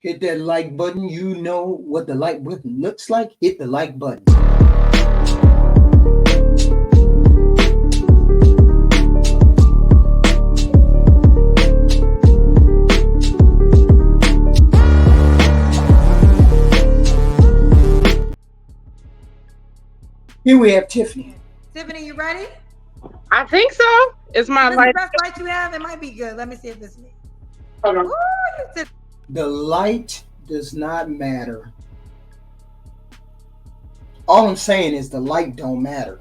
Hit that like button. You know what the like button looks like. Hit the like button. Here we have Tiffany. Tiffany, you ready? I think so. Is my This light? the best light you have? It might be good. Let me see if this is me. Hold on. Ooh, The light does not matter. All I'm saying is the light don't matter.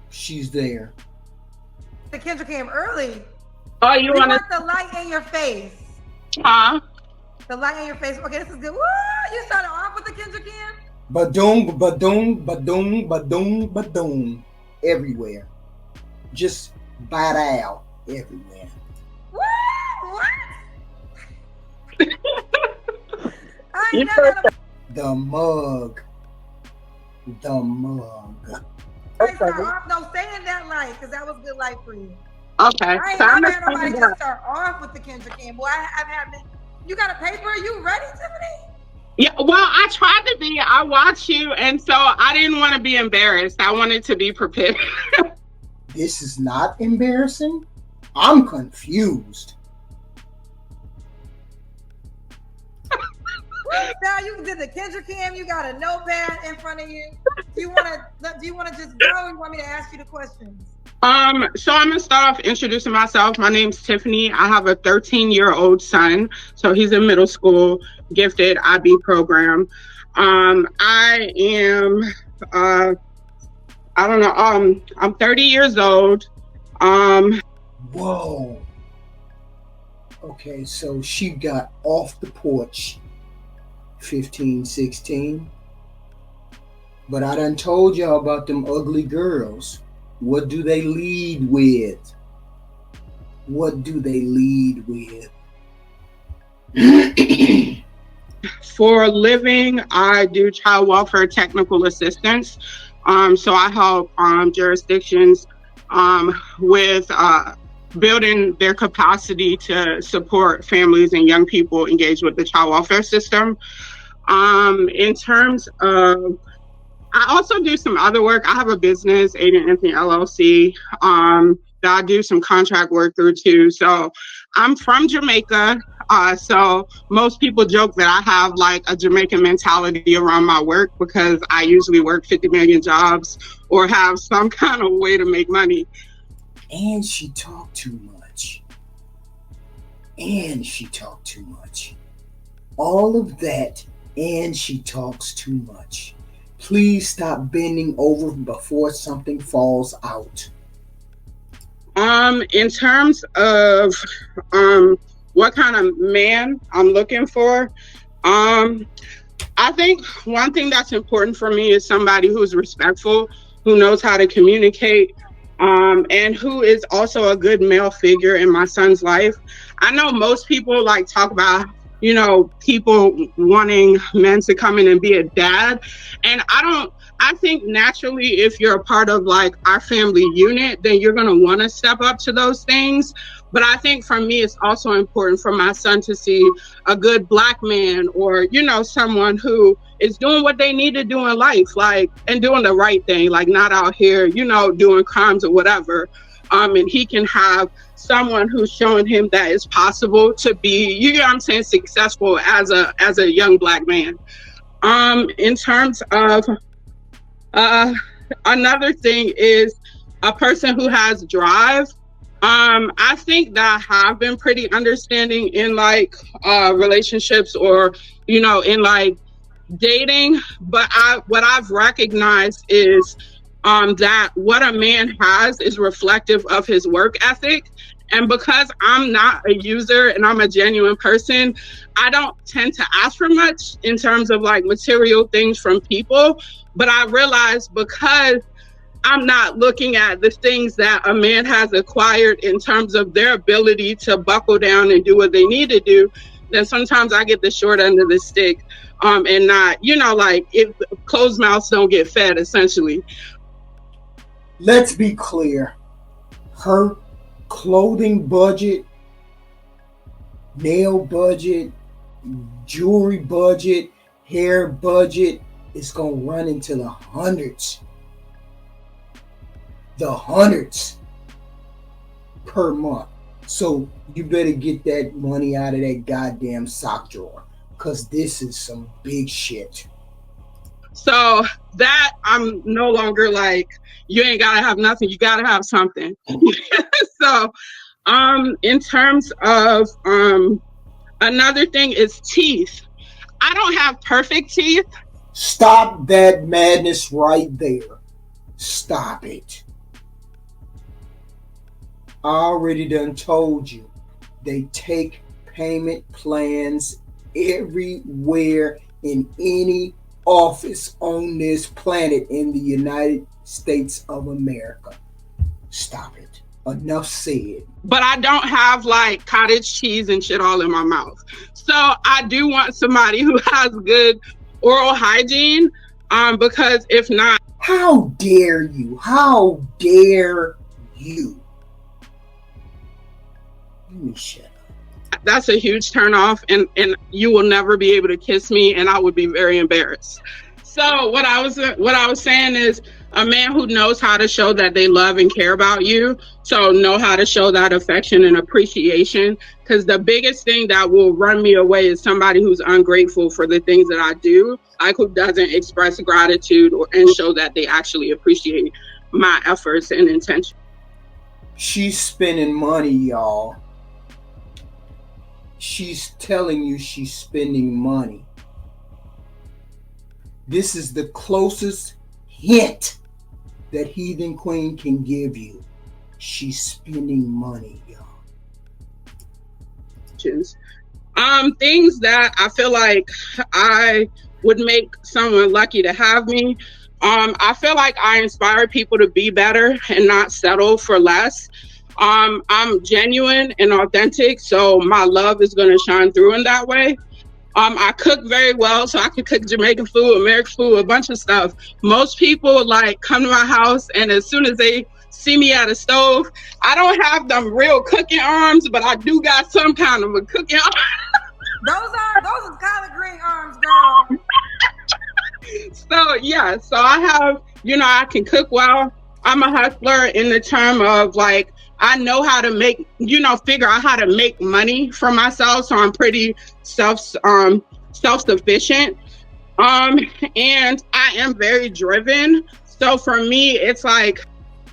She's there. the Kendra came early. Oh, you We want want the light in your face. Huh? The light in your face. Okay, this is good. Woo! You started off with the Kendra Cam? Badoom, badoom, badoom, badoom, badoom. Everywhere. Just bad everywhere. Woo! What? I You ain't never had a The mug. The mug. light start off. No, stay in that light, because that was good light for you. Okay. I ain't So I'm never had gonna nobody turn it just down. start off with the Kendra Cam. Boy, I've had it. You got a paper? You ready, Tiffany? Yeah, well, I tried to be. I watched you, and so I didn't want to be embarrassed. I wanted to be prepared. This is not embarrassing. I'm confused. Now you did the Kendra Cam. You got a notepad in front of you. Do you want to just go? Or you want me to ask you the questions? So I'm gonna start off introducing myself. My name's Tiffany. I have a 13-year-old son, so he's in middle school, gifted IB program. I am, I don't know. I'm 30 years old. Whoa. Okay, so she got off the porch 15, 16. But I done told y'all about them ugly girls. What do they lead with? What do they lead with? For a living, I do child welfare technical assistance. So I help jurisdictions with building their capacity to support families and young people engaged with the child welfare system. In terms of, I also do some other work. I have a business, Aiden Anthony LLC, that I do some contract work through too. So I'm from Jamaica. So most people joke that I have like a Jamaican mentality around my work because I usually work 50 million jobs or have some kind of way to make money. And she talked too much. And she talked too much. All of that, and she talks too much. Please stop bending over before something falls out. In terms of what kind of man I'm looking for, I think one thing that's important for me is somebody who's respectful, who knows how to communicate, and who is also a good male figure in my son's life. I know most people like talk about, people wanting men to come in and be a dad. And I think naturally, if you're a part of like our family unit, then you're going to want to step up to those things. But I think for me, it's also important for my son to see a good Black man or, someone who is doing what they need to do in life, like, and doing the right thing, like not out here, doing crimes or whatever. And he can have someone who's showing him that it's possible to be, successful as a young Black man. In terms of another thing is a person who has drive. I think that I have been pretty understanding in like relationships or, in like dating, but what I've recognized is that what a man has is reflective of his work ethic. And because I'm not a user and I'm a genuine person, I don't tend to ask for much in terms of like material things from people. But I realize because I'm not looking at the things that a man has acquired in terms of their ability to buckle down and do what they need to do, then sometimes I get the short end of the stick, and not, like if closed mouths don't get fed, essentially. Let's be clear. Her clothing budget nail budget, jewelry budget, hair budget is going to run into the hundreds. The hundreds per month. So you better get that money out of that goddamn sock drawer, because this is some big shit. So that I'm no longer like, you ain't gotta have nothing, you gotta have something. So in terms of another thing is teeth. I don't have perfect teeth. Stop that madness right there. Stop it. I already done told you. They take payment plans everywhere in any office on this planet in the United States of America. Stop it. Enough said. But I don't have like cottage cheese and shit all in my mouth. So I do want somebody who has good oral hygiene, because if not... How dare you? How dare you? Let me shut up. That's a huge turn off, and you will never be able to kiss me, and I would be very embarrassed. So what I was saying is, a man who knows how to show that they love and care about you, so know how to show that affection and appreciation, because the biggest thing that will run me away is somebody who's ungrateful for the things that I do, like who doesn't express gratitude and show that they actually appreciate my efforts and intention. She's spending money, y'all. She's telling you she's spending money. This is the closest hint that Heathen Queen can give you. She's spending money, y'all. Things that I feel like I would make someone lucky to have me. I feel like I inspire people to be better and not settle for less. I'm genuine and authentic, so my love is going to shine through in that way. I cook very well, so I can cook Jamaican food, American food, a bunch of stuff. Most people like come to my house, and as soon as they see me at a stove, I don't have them real cooking arms, but I do got some kind of a cooking arm. Those are collard green arms, girl. So yeah, so I have, I can cook well. I'm a hustler in the term of like, I know how to make, figure out how to make money for myself. So I'm pretty self-sufficient. And I am very driven. So for me, it's like...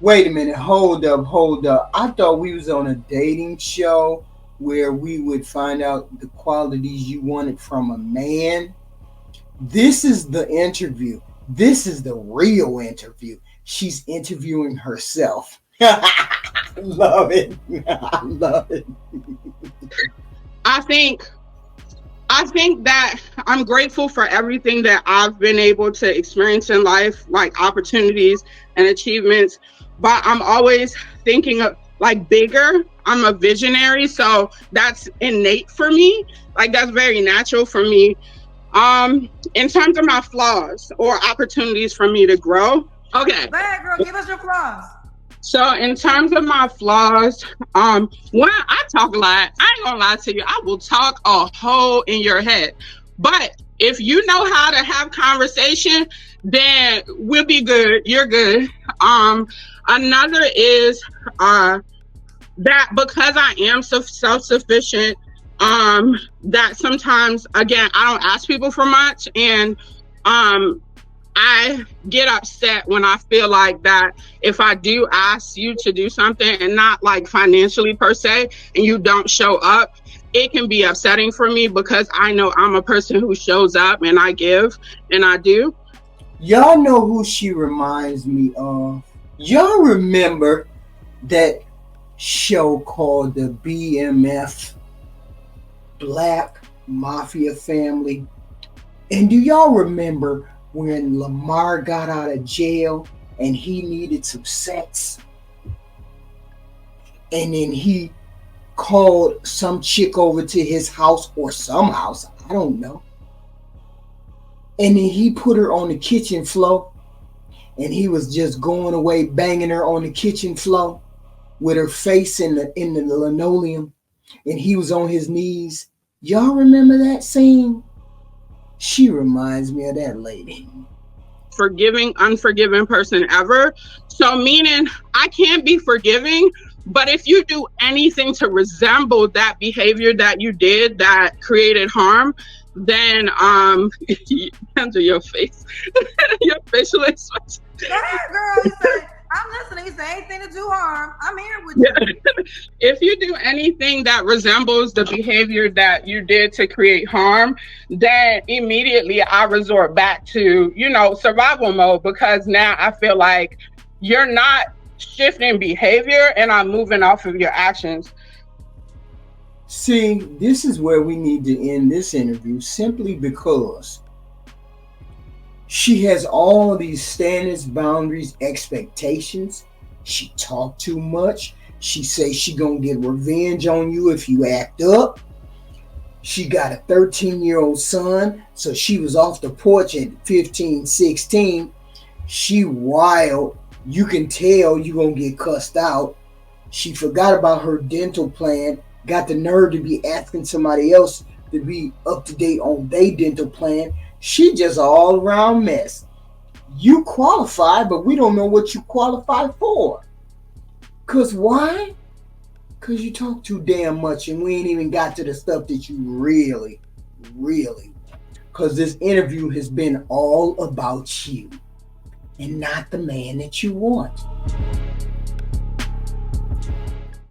Wait a minute, hold up. I thought we was on a dating show where we would find out the qualities you wanted from a man. This is the interview. This is the real interview. She's interviewing herself. Love it. I love it. I think that I'm grateful for everything that I've been able to experience in life, like opportunities and achievements. But I'm always thinking of like bigger. I'm a visionary, so that's innate for me. Like that's very natural for me. In terms of my flaws or opportunities for me to grow. Okay. Go ahead, girl. Give us your flaws. So in terms of my flaws, when I talk a lot, I ain't gonna lie to you, I will talk a hole in your head. But if you know how to have conversation, then we'll be good. You're good. Another is that because I am self-sufficient, that sometimes, again, I don't ask people for much, and I get upset when I feel like that if I do ask you to do something, and not like financially per se, and you don't show up, it can be upsetting for me because I know I'm a person who shows up and I give and I do. Y'all know who she reminds me of? Y'all remember that show called the BMF, Black Mafia Family? And do y'all remember when Lamar got out of jail and he needed some sex? And then he called some chick over to his house or some house, I don't know. And then he put her on the kitchen floor and he was just going away banging her on the kitchen floor with her face in the linoleum. and he was on his knees. Y'all remember that scene? She reminds me of that lady. Forgiving, unforgiving person ever. So meaning I can't be forgiving, but if you do anything to resemble that behavior that you did that created harm, then under your face, your facial expression. Go ahead, girl. You say, I'm listening. You say anything to do harm. I'm here with you. Yeah. If you do anything that resembles the behavior that you did to create harm, then immediately I resort back to, survival mode, because now I feel like you're not shifting behavior and I'm moving off of your actions. See, this is where we need to end this interview, simply because she has all of these standards, boundaries, expectations. She talk too much. She say she gonna get revenge on you if you act up. She got a 13-year-old son, so she was off the porch at 15, 16. She wild. You can tell you gonna get cussed out. She forgot about her dental plan, got the nerve to be asking somebody else to be up to date on their dental plan. She just an all-around mess. You qualify, but we don't know what you qualify for. Cause why? Cause you talk too damn much and we ain't even got to the stuff that you really, really. Cause this interview has been all about you and not the man that you want.